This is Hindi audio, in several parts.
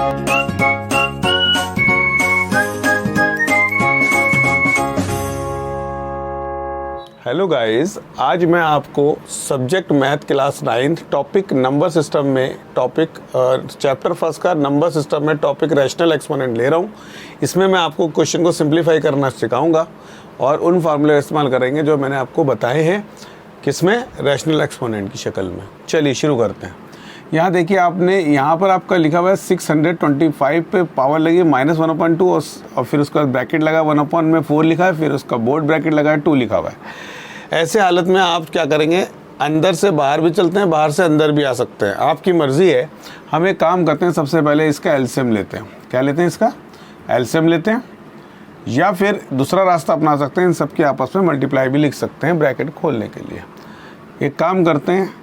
हेलो गाइस, आज मैं आपको subject math class 9 topic number system में चैप्टर फर्स्ट का नंबर सिस्टम में टॉपिक रैशनल एक्सपोनेंट ले रहा हूँ। इसमें मैं आपको क्वेश्चन को सिंप्लीफाई करना सिखाऊंगा और उन फार्मूले इस्तेमाल करेंगे जो मैंने आपको बताए हैं किसमें, रैशनल एक्सपोनेंट की शक्ल में। चलिए शुरू करते हैं। यहाँ देखिए, आपने यहाँ पर आपका लिखा हुआ है 625 पे पावर लगी -1/2 और फिर उसका ब्रैकेट लगा 1/4 लिखा है, फिर उसका बोर्ड ब्रैकेट लगा है 2 लिखा हुआ है। ऐसे हालत में आप क्या करेंगे, अंदर से बाहर भी चलते हैं, बाहर से अंदर भी आ सकते हैं, आपकी मर्ज़ी है। हम एक काम करते हैं, सबसे पहले इसका एलसीएम लेते हैं। क्या लेते हैं? इसका एलसीएम लेते हैं, या फिर दूसरा रास्ता अपना सकते हैं, इन सब के आपस में मल्टीप्लाई भी लिख सकते हैं ब्रैकेट खोलने के लिए। एक काम करते हैं,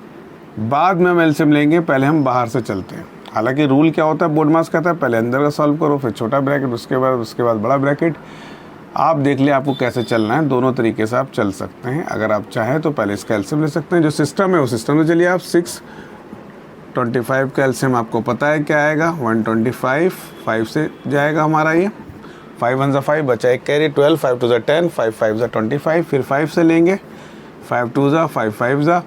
बाद में हम एलसीएम लेंगे, पहले हम बाहर से चलते हैं। हालांकि रूल क्या होता है, बोर्ड मास कहता है पहले अंदर का सॉल्व करो, फिर छोटा ब्रैकेट, उसके बाद बड़ा ब्रैकेट। आप देख ले आपको कैसे चलना है, दोनों तरीके से आप चल सकते हैं। अगर आप चाहें तो पहले इसका एलसीएम ले सकते हैं, जो सिस्टम है वो सिस्टम में चलिए। आप 625 का एलसीएम आपको पता है क्या आएगा, 125, 5 से जाएगा हमारा ये, 5 1 ज़ा 5, बचा एक कैरी 12, 5 2 ज़ा 10, 5 5 ज़ा 25, फिर 5 से लेंगे, 5 2 ज़ा 5 5 ज़ा,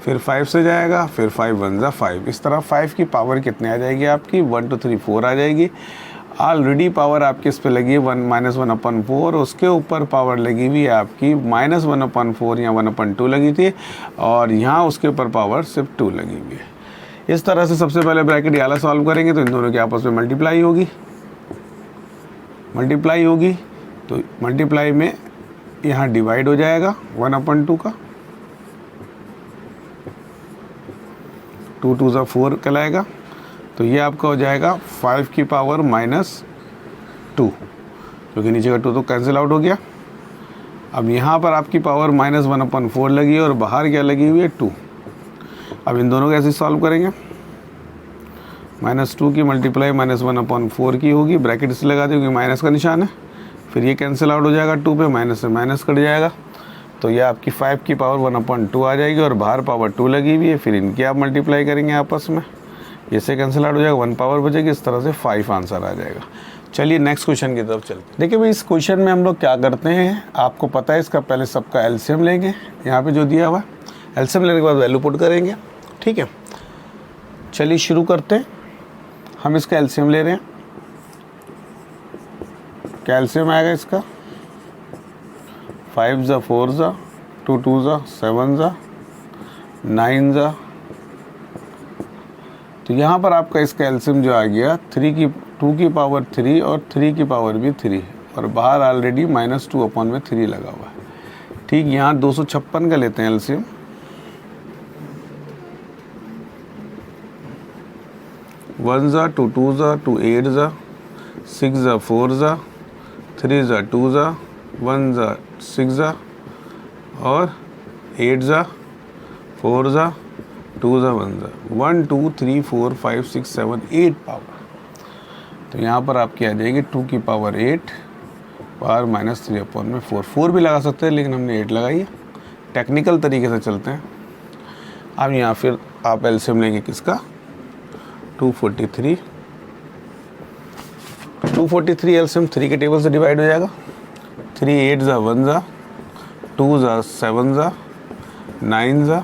फिर 5 से जाएगा, फिर 5 1 ज़ा 5। इस तरह 5 की पावर कितने आ जाएगी आपकी, 1 2 3 4 आ जाएगी। ऑलरेडी पावर आपकी इस पे लगी है -1/4, उसके ऊपर पावर लगी हुई है आपकी -1/4 या 1/2 लगी थी, और यहाँ उसके ऊपर पावर सिर्फ 2 लगी हुई है। इस तरह से सबसे पहले ब्रैकेट ये वाला सॉल्व करेंगे तो इन दोनों के आपस में मल्टीप्लाई होगी, तो मल्टीप्लाई में यहाँ डिवाइड हो जाएगा 1/2 का, 2 2 ज़ा 4 कहलाएगा। तो ये आपका हो जाएगा 5 की पावर -2, क्योंकि नीचे का 2 तो कैंसिल आउट हो गया। अब यहाँ पर आपकी पावर -1/4 लगी है और बाहर क्या लगी हुई है, 2। अब इन दोनों को ऐसे सॉल्व करेंगे, -2 की मल्टीप्लाई -1/4 की होगी, ब्रैकेट इसलिए लगा दें क्योंकि माइनस का निशान है, फिर ये कैंसिल आउट हो जाएगा, 2 पे माइनस से माइनस कट जाएगा, तो ये आपकी 5 की पावर 1/2 आ जाएगी और बाहर पावर 2 लगी हुई है। फिर इनकी आप मल्टीप्लाई करेंगे आपस में, इससे कैंसिल आउट हो जाएगा, 1 पावर बचेगी। इस तरह से 5 आंसर आ जाएगा। चलिए नेक्स्ट क्वेश्चन की तरफ चलते हैं। देखिए भाई, इस क्वेश्चन में हम लोग क्या करते हैं, आपको पता है, इसका पहले सबका एलसीएम लेंगे, यहाँ पे जो दिया हुआ है, एलसीएम लेने के बाद वैल्यू पुट करेंगे, ठीक है। चलिए शुरू करते हैं। हम इसका एलसीएम ले रहे हैं। क्या एलसीएम आएगा इसका, 5 ज़ा 4 ज़ा 2 2 ज़ा 7 ज़ा 9 ज़ा। तो यहाँ पर आपका इसका एलसीएम जो आ गया 2 की पावर 3 और 3 की पावर भी 3, और बाहर ऑलरेडी -2/3 लगा हुआ है। ठीक, यहाँ 256 का लेते हैं एलसीएम। वन ज़ा 2 2 ज़ा 2 8 ज़ा 6 ज़ा 4 ज़ा 3 ज़ा 2 ज़ा 1 ज़ा 6 ज़ा और 8 ज़ा 4 ज़ा 2 ज़ा 1 ज़ा 1 2 3 4 5 6 7 8 पावर। तो यहाँ पर आपकी आ जाएगी 2 की पावर 8 पावर -3/4। 4 भी लगा सकते हैं, लेकिन हमने 8 लगाई है। टेक्निकल तरीके से चलते हैं। अब यहाँ फिर आप एलसीएम लेंगे किसका, 243 एलसीएम 3 के टेबल से डिवाइड हो जाएगा। 3 8 ज़ा 1 ज़ा 2 ज़ा 7 ज़ा 9 ज़ा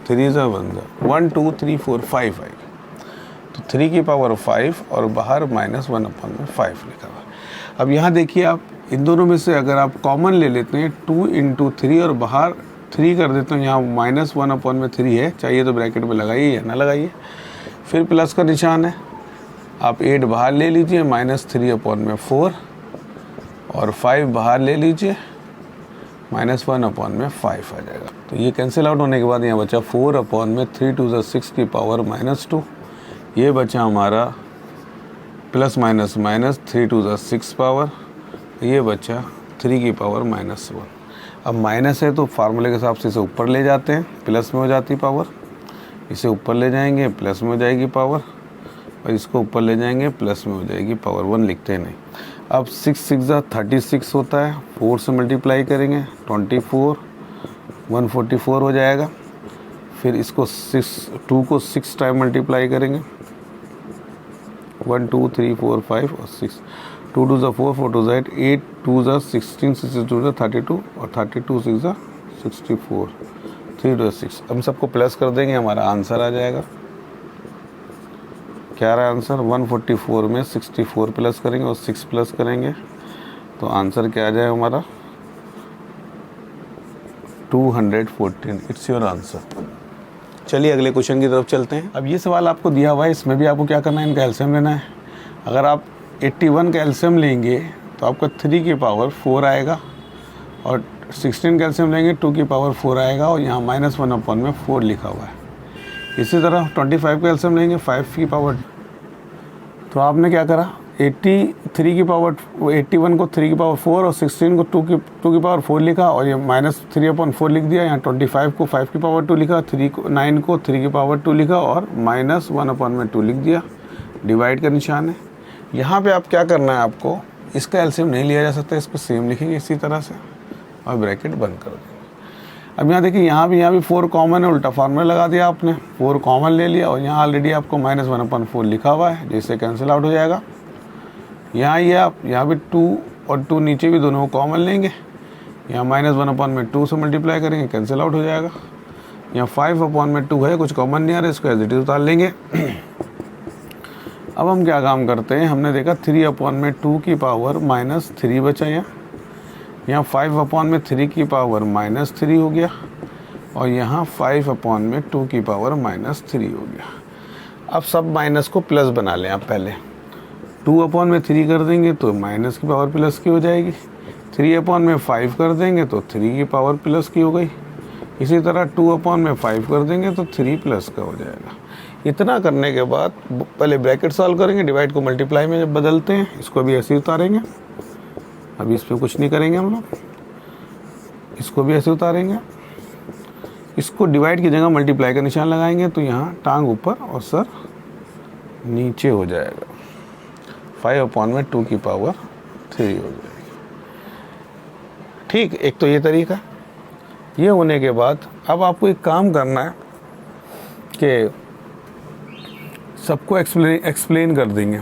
3 ज़ा 1 ज़ा 1 2 3 4 5 आएगी। तो 3 की पावर 5 और बाहर -1/5 लिखा हुआ। अब यहाँ देखिए, आप इन दोनों में से अगर आप कॉमन ले लेते हैं 2 × 3 और बाहर 3 कर देते हैं, यहाँ -1/3 है, चाहिए तो ब्रैकेट में लगाइए या ना लगाइए। फिर प्लस का निशान है, आप 8 बाहर ले लीजिए, -3/4 और 5 बाहर ले लीजिए, -1/5 आ जाएगा। तो ये कैंसिल आउट होने के बाद यहाँ बचा 4/3 2 ज़ा 6 की पावर -2। ये बचा हमारा प्लस माइनस 3 2 ज़ा 6 पावर, ये बचा 3 की पावर -1। अब माइनस है तो फार्मूले के हिसाब से इसे ऊपर ले जाते हैं, प्लस में हो जाती पावर, इसे ऊपर ले जाएंगे प्लस में हो जाएगी पावर, और इसको ऊपर ले जाएंगे प्लस में हो जाएगी पावर। 1 लिखते हैं नहीं। अब 6 6 ज़ा 36 होता है, 4 से मल्टीप्लाई करेंगे 24, 144 हो जाएगा। फिर इसको 2 को 6 टाइम मल्टीप्लाई करेंगे 1 2 3 4 5 और 6, 2 2 ज़ा 4, 4 2 ज़ा 8, 8 2 ज़ा 16, 6 2 ज़ा 32 और 32 6 ज़ा 64, 3 2 6। हम सबको प्लस कर देंगे, हमारा आंसर आ जाएगा। क्या रहा आंसर? 144 में 64 प्लस करेंगे और 6 प्लस करेंगे तो आंसर क्या आ जाएगा हमारा? 214। It's your answer. चलिए अगले क्वेश्चन की तरफ चलते हैं। अब ये सवाल आपको दिया हुआ है, इसमें भी आपको क्या करना है? इनका एलसीएम लेना है। अगर आप 81 का एलसीएम लेंगे तो आपका 3 की पावर 4 आएगा और 16 का एलसीएम लेंगे 2 की पावर 4 आएगा और यहाँ -1/4 लिखा हुआ है। इसी तरह 25 का एलसीएम लेंगे 5 की पावर, तो आपने क्या करा? 81 की पावर 81 को 3 की पावर 4 और 16 को 2 की पावर 4 लिखा और ये -3/4 लिख दिया। यहाँ 25 को 5 की पावर 2 लिखा, 9 को 3 की पावर 2 लिखा और -1/2 लिख दिया। डिवाइड का निशान है। यहाँ पे आप क्या करना है? आपको इसका एलसीएम नहीं लिया जा सकता, इसको सेम लिखेंगे इसी तरह से और ब्रैकेट बंद कर देंगे। अब यहाँ देखिए, यहाँ भी 4 कॉमन है, उल्टा फार्मूला लगा दिया आपने। 4 कॉमन ले लिया और यहाँ ऑलरेडी आपको -1/4 लिखा हुआ है, जिससे कैंसिल आउट हो जाएगा। यहाँ ये आप यहाँ भी 2 और 2 नीचे भी दोनों को कॉमन लेंगे, यहाँ -1/2 से मल्टीप्लाई करेंगे, कैंसिल आउट हो जाएगा। यहाँ 5/2 है, कुछ कॉमन नहीं आ रहा, इसको एज इट इज उतार लेंगे। अब हम क्या काम करते हैं? हमने देखा 3/2 की पावर -3 बचा, यहाँ 5/3 की पावर -3 हो गया और यहाँ 5/2 की पावर -3 हो गया। अब सब माइनस को प्लस बना लें आप। पहले 2/3 कर देंगे तो माइनस की पावर प्लस की हो जाएगी, 3/5 कर देंगे तो 3 की पावर प्लस की हो गई। इसी तरह 2/5 कर देंगे तो 3 प्लस का हो जाएगा। इतना करने के बाद पहले ब्रैकेट सॉल्व करेंगे, डिवाइड को मल्टीप्लाई में जब बदलते हैं, इसको भी ऐसे ही उतारेंगे। अभी इस पर कुछ नहीं करेंगे हम लोग, इसको भी ऐसे उतारेंगे। इसको डिवाइड की जगह मल्टीप्लाई का निशान लगाएंगे तो यहाँ टांग ऊपर और सर नीचे हो जाएगा। 5/2 की पावर 3 हो जाएगी। ठीक, एक तो ये तरीका। ये होने के बाद अब आपको एक काम करना है कि सबको एक्सप्लेन कर देंगे,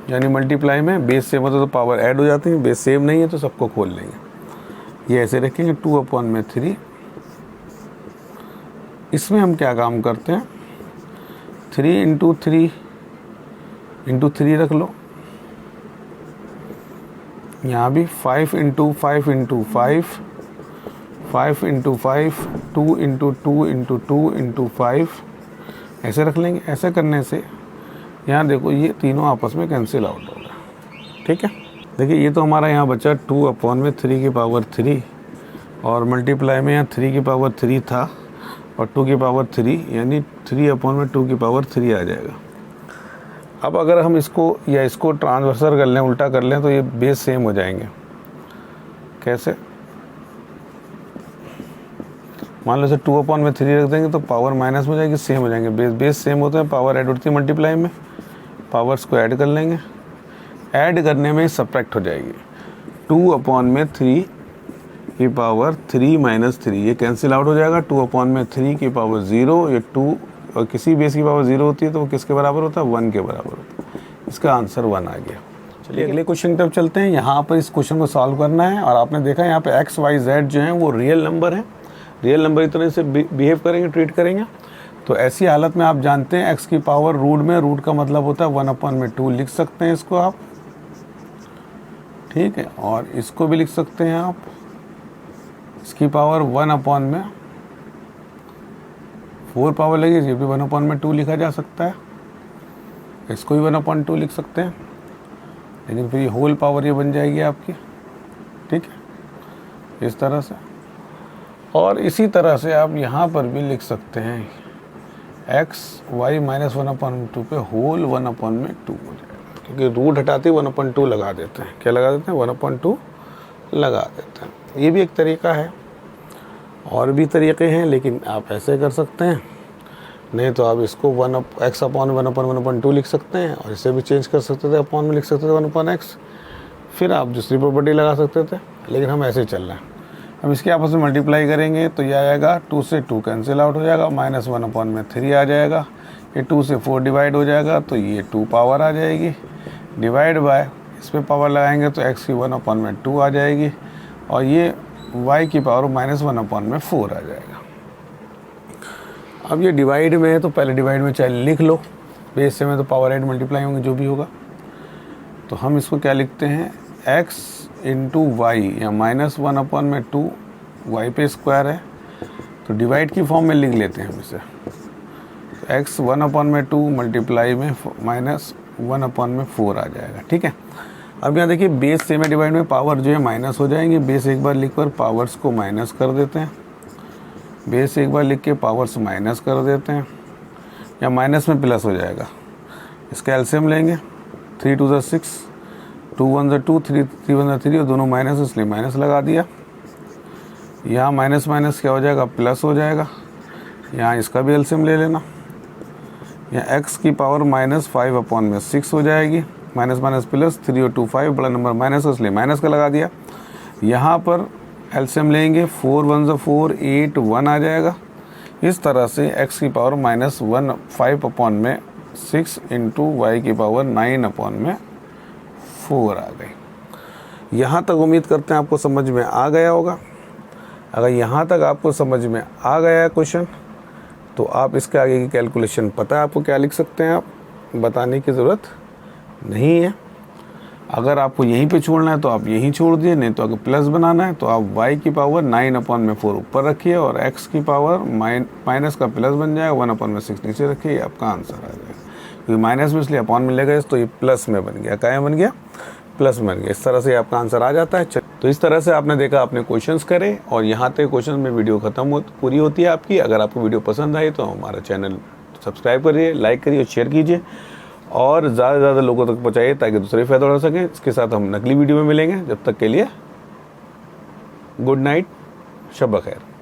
यानी मल्टीप्लाई में बेस सेम होता है तो पावर ऐड हो जाती है, बेस सेम नहीं है तो सबको खोल लेंगे। ये ऐसे रखेंगे 2/3। इसमें हम क्या काम करते हैं? 3 × 3 रख लो। यहाँ भी 5 × 5 × 5, 5 × 5, 2 × 2 × 2 × 5 ऐसे रख लेंगे। ऐसे करने से यहाँ देखो ये तीनों आपस में कैंसिल आउट होगा। ठीक है, देखिए ये तो हमारा यहाँ बचा 2/3 की पावर 3 और मल्टीप्लाई में यहाँ 3 की पावर 3 था और 2 की पावर 3, यानी 3/2 की पावर 3 आ जाएगा। अब अगर हम इसको या इसको ट्रांसवर्सल कर लें, उल्टा कर लें, तो ये बेस सेम हो जाएंगे। कैसे? मान लो से 2/3 रख देंगे तो पावर माइनस हो जाएगी, सेम हो जाएंगे। बेस सेम होता है, पावर ऐड होती है मल्टीप्लाई में, पावर्स को ऐड कर लेंगे। ऐड करने में सब्ट्रैक्ट हो जाएगी। 2/3 की पावर 3 - 3 ये कैंसिल आउट हो जाएगा। 2/3 की पावर 0, ये 2 और किसी बेस की पावर 0 होती है तो वो किसके बराबर होता है? 1 के बराबर होता है। इसका आंसर 1 आ गया। चलिए अगले क्वेश्चन की तरफ चलते हैं। यहाँ पर इस क्वेश्चन को सॉल्व करना है और आपने देखा यहाँ पे x, y, z जो हैं वो रियल नंबर हैं। रियल नंबर इस तरह से बिहेव करेंगे, ट्रीट करेंगे। तो ऐसी हालत में आप जानते हैं x की पावर रूट में, रूट का मतलब होता है 1/2 लिख सकते हैं इसको आप। ठीक है, और इसको भी लिख सकते हैं आप, इसकी पावर 1/4 पावर लगी, ये भी 1/2 लिखा जा सकता है। इसको भी 1/2 लिख सकते हैं, लेकिन फिर ये होल पावर ये बन जाएगी आपकी। ठीक है, इस तरह से। और इसी तरह से आप यहाँ पर भी लिख सकते हैं x y -1/2 पे होल 1/2 हो जाएगा, क्योंकि रूट हटाते 1/2 लगा देते हैं। क्या लगा देते हैं? 1/2 लगा देते हैं। ये भी एक तरीका है, और भी तरीके हैं, लेकिन आप ऐसे कर सकते हैं। नहीं तो आप इसको x/1/2 लिख सकते हैं और इसे भी चेंज कर सकते थे, अपॉन में लिख सकते थे 1/x। फिर आप दूसरी प्रॉपर्टी लगा सकते थे, लेकिन हम ऐसे चल रहे हैं। हम इसके आपस में मल्टीप्लाई करेंगे तो यह आएगा 2 से 2 कैंसिल आउट हो जाएगा, -1/3 आ जाएगा। ये 2 से 4 डिवाइड हो जाएगा तो ये 2 पावर आ जाएगी, डिवाइड बाय इस पर पावर लगाएंगे तो x की 1/2 आ जाएगी और ये y की पावर -1/4 आ जाएगा। अब ये डिवाइड में है तो पहले डिवाइड में चाहे लिख लो, बेस से में तो पावर ऐड मल्टीप्लाई होंगे जो भी होगा, तो हम इसको क्या लिखते हैं x इंटू वाई या -1/2 y पे स्क्वायर है तो डिवाइड की फॉर्म में लिख लेते हैं हम इसे, तो x 1/2 मल्टीप्लाई में -1/4 आ जाएगा। ठीक है, अब यहाँ देखिए बेस से में डिवाइड में पावर जो है माइनस हो जाएंगे, बेस एक बार लिख कर पावर्स को माइनस कर देते हैं, बेस एक बार लिख के पावर्स माइनस कर देते हैं या माइनस में प्लस हो जाएगा। इसका एलसीएम लेंगे 3 2 6, 2 1 2, 3 1 3 और दोनों माइनस इसलिए माइनस लगा दिया। यहाँ माइनस माइनस क्या हो जाएगा प्लस हो जाएगा, यहाँ इसका भी एलसीएम ले लेना, यहाँ x की पावर -5/6 हो जाएगी, माइनस माइनस प्लस 3 और 2 5, बड़ा नंबर माइनस इसलिए माइनस का लगा दिया। यहाँ पर एलसीएम लेंगे 4 1 4, 8 1 आ जाएगा। इस तरह से x की पावर -5/6 इंटू वाई की पावर 9/4 आ गई। यहाँ तक उम्मीद करते हैं आपको समझ में आ गया होगा। अगर यहाँ तक आपको समझ में आ गया क्वेश्चन तो आप इसके आगे की कैलकुलेशन पता है आपको क्या लिख सकते हैं, आप बताने की ज़रूरत नहीं है। अगर आपको यहीं पे छोड़ना है तो आप यहीं छोड़ दिए, नहीं तो अगर प्लस बनाना है तो आप y की पावर 9/4 ऊपर रखिए और x की पावर माइनस का प्लस बन जाएगा 1/6 नीचे रखिए, आपका आंसर आ जाएगा। क्योंकि माइनस में इसलिए अपॉन मिलेगा तो ये प्लस में बन गया, क्या बन गया प्लस बन गया। इस तरह से आपका आंसर आ जाता है। तो इस तरह से आपने देखा, आपने क्वेश्चंस करे और यहाँ तक क्वेश्चन में वीडियो पूरी होती है आपकी। अगर आपको वीडियो पसंद आई तो हमारा चैनल सब्सक्राइब करिए, लाइक करिए और शेयर कीजिए और ज़्यादा से ज़्यादा लोगों तक पहुँचाइए ताकि दूसरे फ़ायदा उठा सकें। इसके साथ हम नकली वीडियो में मिलेंगे, जब तक के लिए गुड नाइट, शब बखैर।